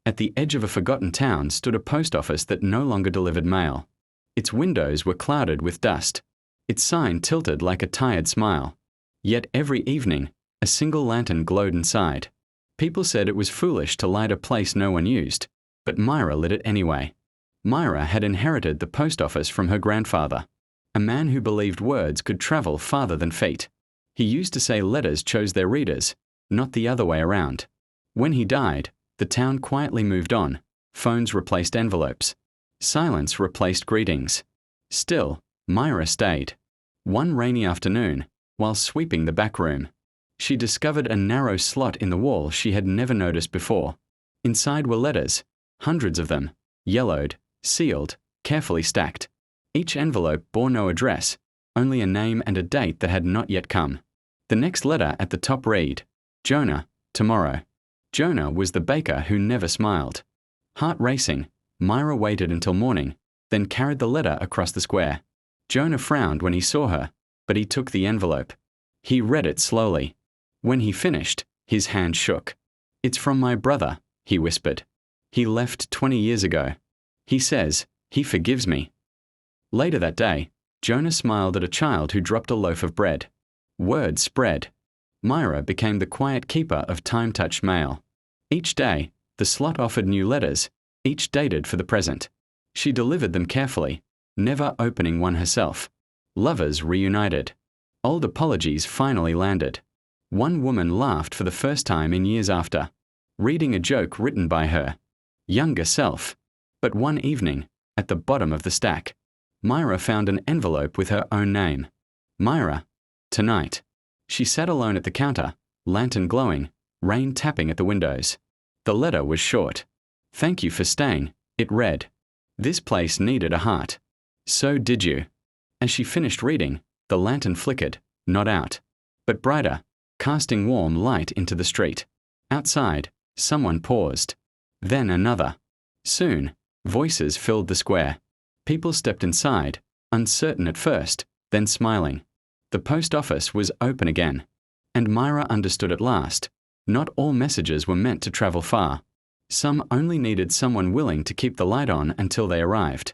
At the edge of a forgotten town stood a post office that no longer delivered mail. Its windows were clouded with dust. Its sign tilted like a tired smile. Yet every evening, a single lantern glowed inside. People said it was foolish to light a place no one used, but Myra lit it anyway. Myra had inherited the post office from her grandfather, a man who believed words could travel farther than feet. He used to say letters chose their readers, not the other way around. When he died, the town quietly moved on. Phones replaced envelopes. Silence replaced greetings. Still, Myra stayed. One rainy afternoon, while sweeping the back room, she discovered a narrow slot in the wall she had never noticed before. Inside were letters, hundreds of them, yellowed, sealed, carefully stacked. Each envelope bore no address, only a name and a date that had not yet come. The next letter at the top read, Jonah, tomorrow. Jonah was the baker who never smiled. Heart racing, Myra waited until morning, then carried the letter across the square. Jonah frowned when he saw her, but he took the envelope. He read it slowly. When he finished, his hand shook. "It's from my brother," he whispered. "He left 20 years ago. He says he forgives me." Later that day, Jonah smiled at a child who dropped a loaf of bread. Word spread. Myra became the quiet keeper of time-touched mail. Each day, the slot offered new letters, each dated for the present. She delivered them carefully, never opening one herself. Lovers reunited. Old apologies finally landed. One woman laughed for the first time in years after, reading a joke written by her younger self. But one evening, at the bottom of the stack, Myra found an envelope with her own name. Myra, tonight. She sat alone at the counter, lantern glowing, rain tapping at the windows. The letter was short. "Thank you for staying," it read. "This place needed a heart. So did you." As she finished reading, the lantern flickered, not out, but brighter, casting warm light into the street. Outside, someone paused. Then another. Soon, voices filled the square. People stepped inside, uncertain at first, then smiling. The post office was open again. And Myra understood at last. Not all messages were meant to travel far. Some only needed someone willing to keep the light on until they arrived.